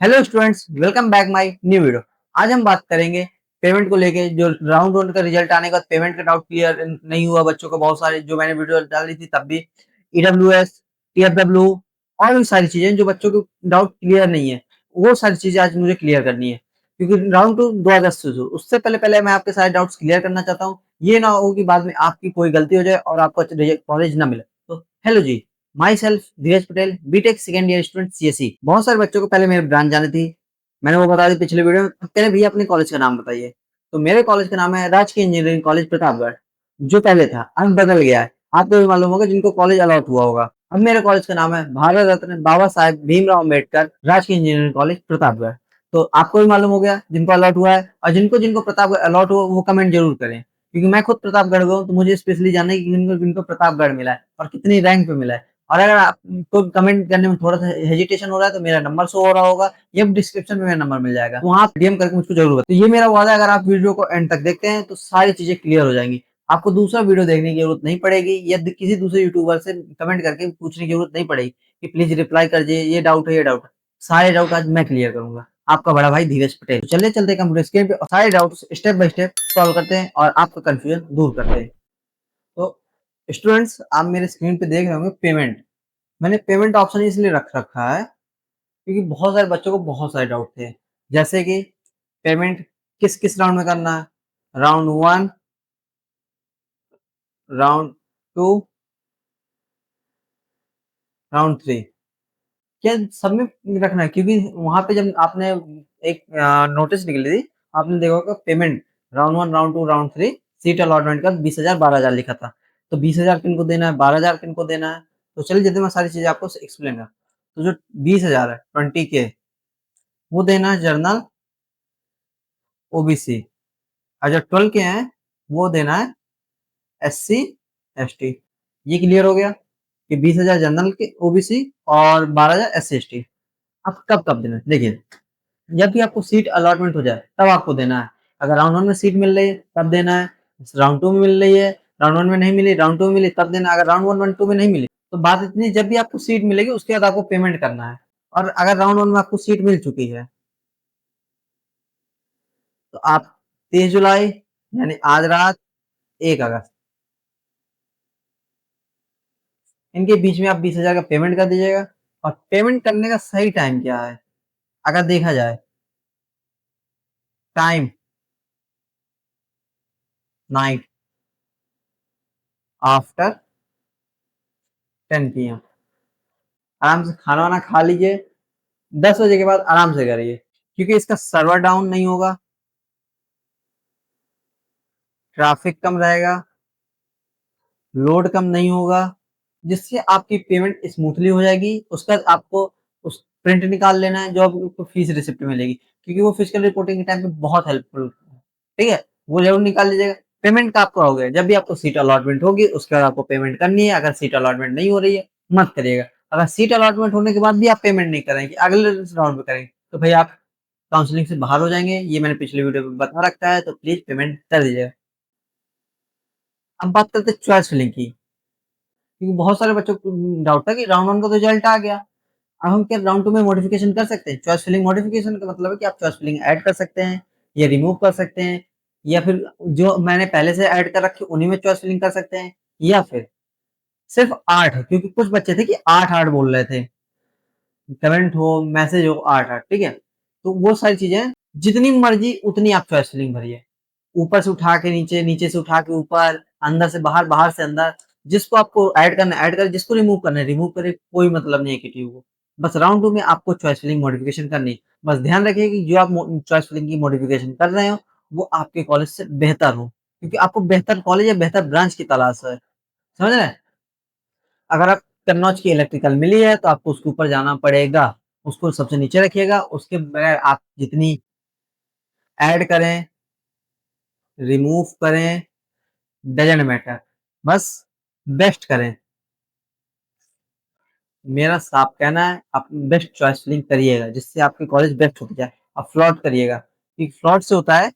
Hello students, welcome back my new video. आज हम बात करेंगे पेमेंट को लेके। जो राउंड वन का रिजल्ट आने के बाद पेमेंट का डाउट क्लियर नहीं हुआ बच्चों को, बहुत सारे जो मैंने वीडियो डाली थी तब भी ईडब्ल्यूएस, टीएफडब्ल्यू और भी सारी चीजें जो बच्चों को डाउट क्लियर नहीं है, वो सारी चीजें आज मुझे क्लियर करनी है। क्योंकि राउंड टू 2 अगस्त से उससे पहले पहले मैं आपके सारे डाउट्स क्लियर करना चाहता हूँ। ये ना हो कि बाद में आपकी कोई गलती हो जाए और आपको कॉलेज ना मिले। तो hello ji, myself Dheeraj Patel, BTech second year student CSE. बहुत सारे बच्चों को पहले मेरी ब्रांच जानी थी, मैंने वो बता दी पिछले वीडियो में। पहले भैया अपने कॉलेज का नाम बताइए। तो मेरे कॉलेज का नाम है राजकीय इंजीनियरिंग कॉलेज प्रतापगढ़। जो पहले था अब बदल गया है, आपको भी मालूम होगा जिनको कॉलेज अलॉट हुआ होगा। अब मेरे कॉलेज का नाम है भारत रत्न बाबा साहेब भीमराव अम्बेडकर राजकीय इंजीनियरिंग कॉलेज प्रतापगढ़। तो आपको भी मालूम हो गया जिनको अलॉट हुआ है, और जिनको जिनको प्रतापगढ़ अलॉट हुआ वो कमेंट जरूर करें। क्योंकि मैं खुद प्रतापगढ़ गया हूँ, तो मुझे स्पेशली जानना है कि जिनको जिनको प्रतापगढ़ मिला है और कितनी रैंक पे मिला है। और अगर आपको कमेंट करने में थोड़ा सा हेजिटेशन हो रहा है तो मेरा नंबर शो हो रहा होगा, ये डिस्क्रिप्शन में मेरा नंबर मिल जाएगा, वहां आप डीएम करके मुझको जरूर बताइए। तो ये मेरा वादा है, अगर आप वीडियो को एंड तक देखते हैं तो सारी चीजें क्लियर हो जाएंगी। आपको दूसरा वीडियो देखने की जरूरत नहीं पड़ेगी, या किसी दूसरे यूट्यूबर से कमेंट करके पूछने की जरूरत नहीं पड़ेगी कि प्लीज रिप्लाई कर दीजिए, ये डाउट है ये डाउट है। सारे डाउट आज मैं क्लियर करूंगा, आपका बड़ा भाई धीरज पटेल। तो चलिए चलते कंप्यूटर स्क्रीन पे और सारे doubt step by step solve करते हैं और आपका कंफ्यूजन दूर करते हैं। तो स्टूडेंट्स, आप मेरे स्क्रीन पे देख रहे होंगे पेमेंट। मैंने पेमेंट ऑप्शन इसलिए रख रखा है क्योंकि बहुत सारे बच्चों को बहुत सारे डाउट थे। जैसे कि पेमेंट किस किस राउंड में करना है, round one, round to, round three, क्या सब में रखना है। क्योंकि वहां पे जब आपने एक नोटिस निकली थी, आपने देखा होगा payment round one, round to, round three, seat allotment का 20,000 12,000 लिखा था। तो 20,000 किन को देना है, 12,000 किन को देना है। तो चलिए जल्दी मैं सारी चीजें आपको एक्सप्लेन कर। तो जो 20,000 है 20K, वो देना है जर्नल ओबीसी। और जो 12K है वो देना है SC ST। ये क्लियर हो गया कि 20,000 जनरल के ओबीसी और 12,000 SC ST। अब कब कब देना है, देखिए जब भी आपको सीट अलॉटमेंट हो जाए तब आपको देना है। अगर राउंड वन में सीट मिल रही है तब देना है, राउंड टू में मिल रही है, राउंड वन में नहीं मिली, राउंड टू में मिली तब देना है। अगर राउंड वन वन टू में नहीं मिली तो बात इतनी, जब भी आपको सीट मिलेगी उसके बाद आपको पेमेंट करना है। और अगर राउंड वन में आपको सीट मिल चुकी है तो आप 23 जुलाई, यानी आज रात, 1 अगस्त, इनके बीच में आप 20,000 का पेमेंट कर दीजिएगा। और पेमेंट करने का सही टाइम क्या है, अगर देखा जाए टाइम, नाइट आफ्टर 10 PM। आराम से खाना वाना खा लीजिए, 10 बजे के बाद आराम से करिए, क्योंकि इसका सर्वर डाउन नहीं होगा, ट्रैफिक कम रहेगा, लोड कम नहीं होगा, जिससे आपकी पेमेंट स्मूथली हो जाएगी। उसका आपको उस प्रिंट निकाल लेना है जो आपको फीस रिसिप्ट मिलेगी, क्योंकि वो फिजिकल रिपोर्टिंग के टाइम पे बहुत हेल्पफुल है। ठीक है, वो जरूर निकाल लीजिएगा। पेमेंट का आपका हो गया, जब भी आपको सीट अलॉटमेंट होगी उसके बाद आपको पेमेंट करनी है। अगर सीट अलॉटमेंट नहीं हो रही है मत करिएगा। अगर सीट अलॉटमेंट होने के बाद भी आप पेमेंट नहीं करेंगे, अगले राउंड में करेंगे, तो भाई आप काउंसलिंग से बाहर हो जाएंगे। ये मैंने पिछले वीडियो में बता रखा है, तो प्लीज पेमेंट कर दीजिएगा। अब बात करते हैं चॉइस फिलिंग की, क्योंकि बहुत सारे बच्चों को डाउट था कि राउंड वन का तो रिजल्ट आ गया, अब हम क्या राउंड टू में मॉडिफिकेशन कर सकते हैं। चॉइस फिलिंग मॉडिफिकेशन का मतलब है कि आप चॉइस फिलिंग ऐड कर सकते हैं या रिमूव कर सकते हैं, या फिर जो मैंने पहले से ऐड कर रखे उन्हीं में चॉइस फिलिंग कर सकते हैं, या फिर सिर्फ 8, क्योंकि कुछ बच्चे थे कि 8 8 बोल रहे थे, कमेंट हो मैसेज हो 8 8, ठीक है। तो वो सारी चीजें जितनी मर्जी उतनी आप चॉइस फिलिंग भरिए, ऊपर से उठा के नीचे, नीचे से उठा के ऊपर, अंदर से बाहर, बाहर से अंदर। जिसको आपको ऐड करना है ऐड करें, जिसको रिमूव करना है रिमूव करें, कोई मतलब नहीं है किसी को। बस राउंड टू में आपको चॉइस फिलिंग मॉडिफिकेशन करनी है। बस ध्यान रखिए कि जो आप चॉइस फिलिंग की मॉडिफिकेशन कर रहे हो वो आपके कॉलेज से बेहतर हो, क्योंकि आपको बेहतर कॉलेज या बेहतर ब्रांच की तलाश है, समझ रहे हैं। अगर आप कन्नौज की इलेक्ट्रिकल मिली है तो आपको उसके ऊपर जाना पड़ेगा, उसको सबसे नीचे रखिएगा। उसके बगैर आप जितनी ऐड करें, रिमूव करें, डजेंट मैटर, बस बेस्ट करें। मेरा साफ कहना है आप बेस्ट चॉइस फिलिंग करिएगा, जिससे आपकी कॉलेज बेस्ट हो जाए। आप फ्लॉट करिएगा, क्योंकि फ्लॉट से होता है,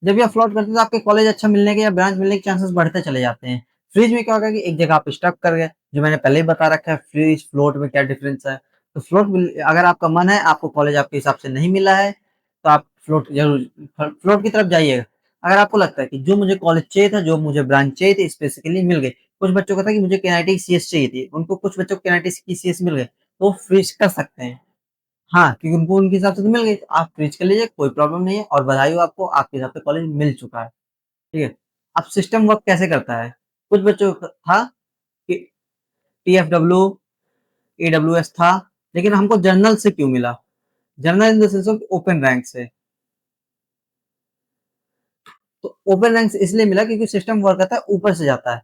जब भी आप फ्लॉट करते हैं तो आपके कॉलेज अच्छा मिलने के या ब्रांच मिलने के चांसेस बढ़ते चले जाते हैं। फ्रीज में क्या होगा कि एक जगह आप स्टक कर गए, जो मैंने पहले ही बता रखा है फ्रीज फ्लोट में क्या डिफरेंस है। तो फ्लोट अगर आपका मन है, आपको कॉलेज आपके हिसाब से नहीं मिला है, तो आप फ्लोट जरूर फ्लोट की तरफ जाइएगा। अगर आपको लगता है कि जो मुझे कॉलेज चाहिए था, जो मुझे ब्रांच चाहिए थी, स्पेसिफिकली मिल गई। कुछ बच्चों को था कि मुझे केनाइटी सीएस चाहिए थी, उनको कुछ बच्चों को केनाइटी की सीएस मिल गई, तो वो स्विच कर सकते हैं। हाँ, क्योंकि उनको उनके हिसाब से तो मिल गई, तो आप स्विच कर लीजिए, कोई प्रॉब्लम नहीं है, और बधाई हो आपको, आपके हिसाब से कॉलेज मिल चुका है। ठीक है। अब सिस्टम वर्क कैसे करता है? कुछ बच्चों को था कि टीएफडब्ल्यू, ईडब्ल्यूएस था, लेकिन हमको जर्नल से क्यों मिला? Journal in the sense of open rank से। तो ओपन रैंक से इसलिए मिला क्योंकि सिस्टम वर्क करता है, ऊपर से जाता है।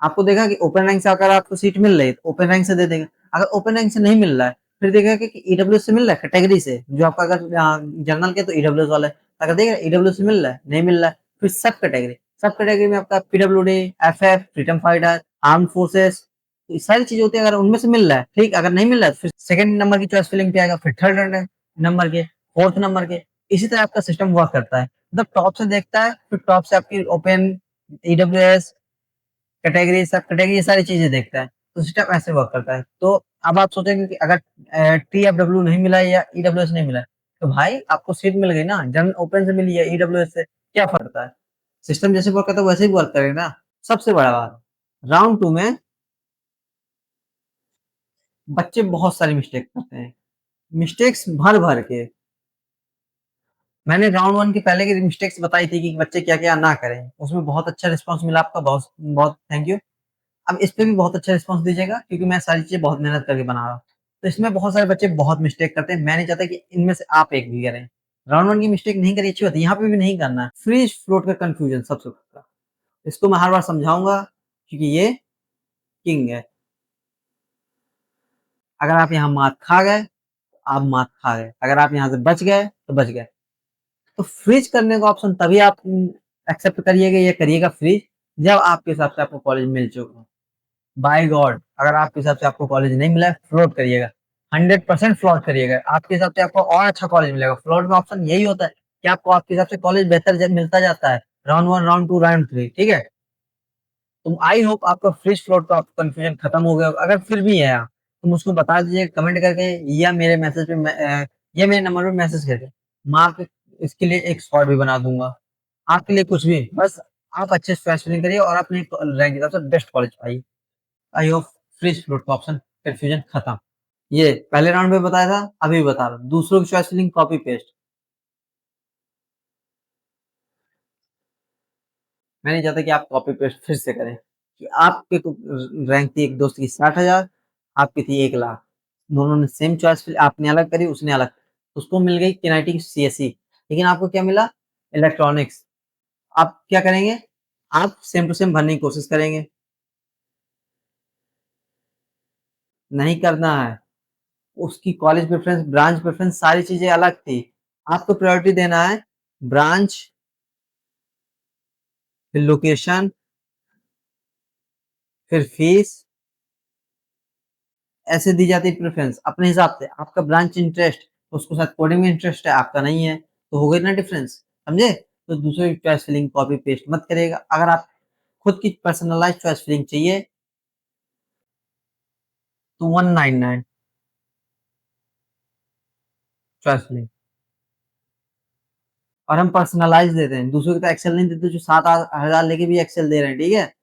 आपको देखा कि ओपन रैंक से अगर आपको सीट मिल रही है, तो ओपन रैंक से दे देगा। अगर ओपन रैंक से नहीं मिल रहा है, फिर देखेगा कि ईडब्ल्यूएस से मिल रहा है, कैटेगरी से, जो आपका अगर जनरल के तो ईडब्ल्यूएस वाला है, अगर देखेगा ईडब्ल्यूएस से मिल रहा है, नहीं मिल रहा है, फिर सब कैटेगरी में आपका पीडब्ल्यूडी, FF, freedom fighter, arm forces, तो ये सारी चीजें होती है। अगर उनमें से मिल रहा है ठीक, अगर नहीं मिल रहा है तो फिर सेकंड नंबर की चॉइस फिलिंग पे आएगा, फिर थर्ड नंबर के, फोर्थ नंबर के। इसी तरह आपका सिस्टम वर्क करता है, मतलब टॉप से देखता है, फिर टॉप से आपकी ओपन, ईडब्ल्यूएस, कैटेगरी, सब कैटेगरी, ये सारी चीजें देखता है। तो सिस्टम ऐसे वर्क करता है। तो अब आप सोचेंगे कि अगर टीएफडब्ल्यू नहीं मिला है या ईडब्ल्यूएस नहीं मिला है, तो भाई आपको सीट मिल गई ना, जनरल ओपन से मिली है, ईडब्ल्यूएस से, क्या फर्क पड़ता है? सिस्टम जैसे वर्क करता है वैसे ही वर्क करेगा ना। सबसे बड़ा बात, राउंड टू में बच्चे बहुत सारी मिस्टेक करते हैं, मिस्टेक्स भर भर के। मैंने राउंड वन के पहले की मिस्टेक्स बताई थी कि बच्चे क्या क्या ना करें, उसमें बहुत अच्छा रिस्पॉन्स मिला आपका, बहुत बहुत थैंक यू। अब इस पे भी बहुत अच्छा रिस्पॉन्स दीजिएगा, क्योंकि मैं सारी चीजें बहुत मेहनत करके बना रहा हूँ। तो इसमें बहुत सारे बच्चे बहुत मिस्टेक करते हैं, मैं नहीं चाहता कि इनमें से आप एक भी करें। राउंड वन की मिस्टेक नहीं करी, अच्छी बात है, यहाँ पे भी नहीं करना है। फ्री फ्लोट का कंफ्यूजन सबसे बड़ा, इसको मैं हर बार समझाऊंगा, क्योंकि ये किंग है। अगर आप यहाँ मात खा गए, तो आप मात खा गए, अगर आप यहाँ से बच गए तो बच गए। तो फ्रीज करने का ऑप्शन तभी आप एक्सेप्ट करिएगा, ये करिएगा फ्रीज, जब आपके हिसाब से आपको कॉलेज मिल चुका हो। बाय गॉड, अगर आपके हिसाब से आपको कॉलेज नहीं मिला है, फ्लॉट करिएगा, 100% फ्लॉट करिएगा। आपके हिसाब से आपको और अच्छा कॉलेज मिलेगा। फ्लॉट में ऑप्शन यही होता है कि आपको आपके हिसाब से कॉलेज बेहतर मिलता जाता है, round one, round to, round three. ठीक है। तो आई होप आपका फ्रिज फ्लॉट का कंफ्यूजन खत्म हो गया। अगर फिर भी है आप, तो मुझको बता दीजिए कमेंट करके, या मेरे मैसेज पे या मेरे नंबर पे मैसेज करके। मैं आपके इसके लिए एक शॉर्ट भी बना दूंगा, आपके लिए कुछ भी, बस आप अच्छे से फैसले करिए और अपने रैंक के हिसाब से बेस्ट कॉलेज पाइए। आई होप फ्रिज फ्लोट का ऑप्शन कंफ्यूजन खत्म। ये पहले राउंड में बताया था, अभी भी बता रहा हूँ, दूसरों की चॉइस फिलिंग कॉपी पेस्ट। मैं नहीं चाहता कि आप कॉपी पेस्ट फिर से करें, कि आपके रैंक थी एक दोस्त की 60,000, आपकी थी 1 लाख, दोनों ने सेम चॉइस, आपने अलग करी, उसने अलग, उसको मिल गई किनेटिक सीएससी, लेकिन आपको क्या मिला? इलेक्ट्रॉनिक्स। आप क्या करेंगे? आप सेम टू सेम भरने की कोशिश करेंगे? नहीं करना है। उसकी कॉलेज प्रेफरेंस, ब्रांच प्रेफरेंस, सारी चीजें अलग थी। आपको प्रायोरिटी देना है ब्रांच, फिर लोकेशन, फिर फीस, ऐसे दी जाती है प्रेफरेंस अपने हिसाब से। आपका ब्रांच इंटरेस्ट, उसको साथ कोडिंग में इंटरेस्ट है, आपका नहीं है, तो हो गई ना डिफरेंस, समझे? तो दूसरे की चॉइस फिलिंग कॉपी पेस्ट मत करिएगा। अगर आप खुद की पर्सनलाइज चॉइस फिलिंग चाहिए, तो 199 चॉइस फिलिंग। और हम पर्सनलाइज देते हैं, दूसरों की तो एक्सेल नहीं देते, जो 7,000 लेके भी एक्सेल दे रहे हैं। ठीक है।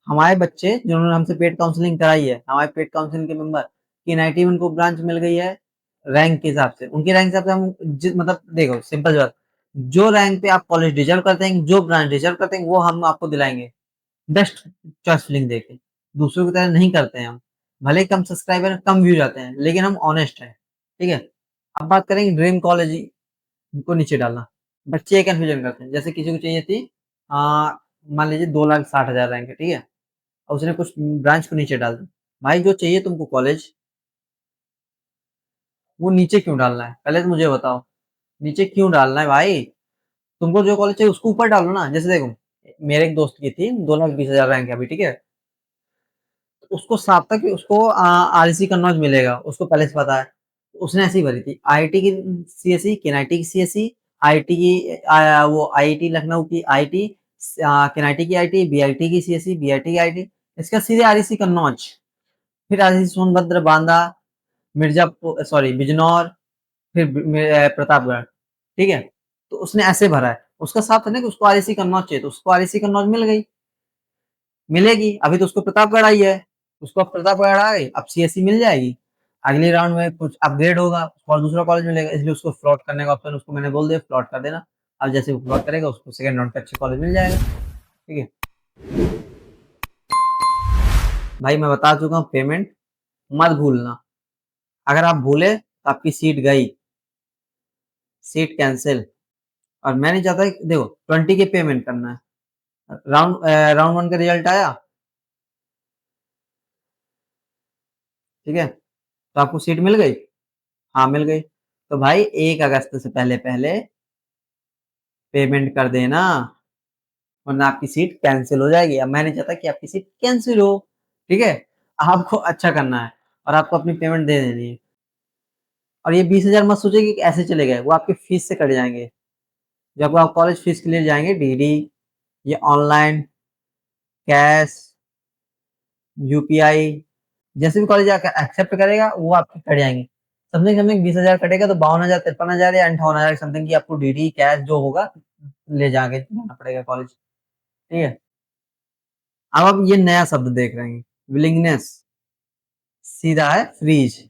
हमारे बच्चे जिन्होंने हमसे पेड काउंसलिंग कराई है, हमारे पेड काउंसलिंग के मेंबर की 91 उनको ब्रांच मिल गई है, रैंक के हिसाब से, उनके रैंक के हिसाब से हम मतलब देखो सिंपल बात, जो रैंक पे आप कॉलेज डिजर्व करते हैं, जो ब्रांच डिजर्व करते हैं, वो हम आपको दिलाएंगे बेस्ट चॉइस फिलिंग देके। दूसरों की तरह नहीं करते हैं हम, भले ही कम सब्सक्राइबर, कम व्यू जाते हैं, लेकिन हम ऑनेस्ट हैं। ठीक है। अब बात करेंगे ड्रीम कॉलेज को नीचे डालना। बच्चे ये कंफ्यूजन करते हैं, जैसे किसी को चाहिए थी आ, मान लीजिए 2,60,000 रैंक है, ठीक है, और उसने कुछ ब्रांच को नीचे डाल दिया। भाई जो चाहिए तुमको कॉलेज, वो नीचे क्यों डालना है? पहले तो मुझे बताओ, नीचे क्यों डालना है भाई? तुमको जो कॉलेज चाहिए उसको ऊपर डालो ना। जैसे देखो, मेरे एक दोस्त की थी 2,20,000 रैंक है अभी, ठीक है, तो उसको साफ था कि उसको आरसी कन्नौज मिलेगा, उसको पहले से पता है। उसने ऐसी भरी थी, आईआईटी की सीएससी, केनाईटी की सीएससी, आईटी की वो आईआईटी लखनऊ की आईटी, केनाईटी की आईटी, बीआईटी की सीएससी, बीआईटी की आईटी, इसका सीधे आरसी कन्नौज, फिर आरसी सोनभद्र बांदा, मिर्जापुर, सॉरी बिजनौर, फिर प्रतापगढ़, ठीक है। तो उसने ऐसे भरा है, उसका साथ है ना कि उसको आरएसी कन्नौज चाहिए, तो उसको आरएसी कन्नौज मिल गई, मिलेगी। अभी तो उसको प्रतापगढ़ आई है, उसको अब प्रतापगढ़ आ गई, अब सीएससी मिल जाएगी। अगले राउंड में कुछ अपग्रेड होगा और दूसरा कॉलेज मिलेगा, इसलिए उसको फ्लॉट करने का ऑप्शन उसको मैंने बोल दिया फ्लॉट कर देना। अब जैसे वो फ्लॉट करेगा उसको सेकंड राउंड का अच्छा कॉलेज मिल जाएगा, ठीक है। भाई मैं बता चुका हूँ, पेमेंट मत भूलना। अगर आप भूले तो आपकी सीट गई, सीट कैंसिल। और मैं नहीं चाहता कि देखो 20 के पेमेंट करना है, राउंड वन का रिजल्ट आया, ठीक है, तो आपको सीट मिल गई, हाँ मिल गई। तो भाई 1 अगस्त से पहले पहले पेमेंट कर देना, वरना आपकी सीट कैंसिल हो जाएगी। अब मैं नहीं चाहता कि आपकी सीट कैंसिल हो, ठीक है। आपको अच्छा करना है और आपको अपनी पेमेंट दे देनी है। और ये 20,000 मत सोचिए कि ऐसे चले गए, वो आपके फीस से कट जाएंगे। जब आप कॉलेज फीस के लिए जाएंगे, डीडी, ये ऑनलाइन, कैश, यूपीआई, जैसे भी कॉलेज एक्सेप्ट करेगा वो आपके कट जाएंगे। समथिंग समथिंग 20,000 कटेगा, तो 52,000, 53,000 या 58,000 समथिंग की आपको डीडी कैश जो होगा ले जाके जाना पड़ेगा कॉलेज, ठीक है। अब आप ये नया शब्द देख रहे हैं, विलिंगनेस, सीधा है फ्रीज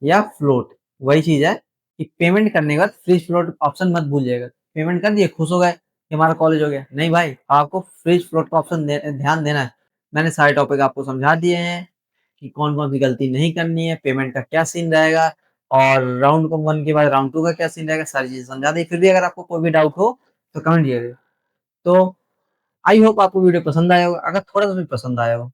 या फ्लोट। वही चीज है कि पेमेंट करने के बाद फ्रीज फ्लोट ऑप्शन मत भूलिएगा। पेमेंट कर दिए, खुश हो गए कि हमारा कॉलेज हो गया, नहीं भाई, आपको फ्रीज फ्लोट का ऑप्शन ध्यान देना है। मैंने सारे टॉपिक आपको समझा दिए हैं कि कौन कौन सी गलती नहीं करनी है, पेमेंट का क्या सीन रहेगा, और राउंड को 1 के बाद राउंड 2 का क्या सीन रहेगा, सारी चीजें समझा दी। फिर भी अगर आपको कोई भी डाउट हो तो कमेंट कीजिएगा। तो आई होप आपको वीडियो पसंद आया होगा। अगर थोड़ा सा भी पसंद आया हो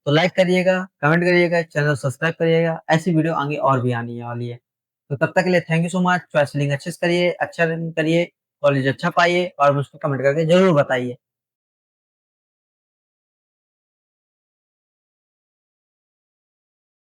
तो लाइक करिएगा, कमेंट करिएगा, चैनल सब्सक्राइब करिएगा। ऐसी वीडियो आगे और भी आनी वाली है। तो तब तक के लिए thank you so much. Choice link अच्छे से करिए, अच्छा करिए, कॉलेज अच्छा पाइए और मुझको कमेंट करके जरूर बताइए।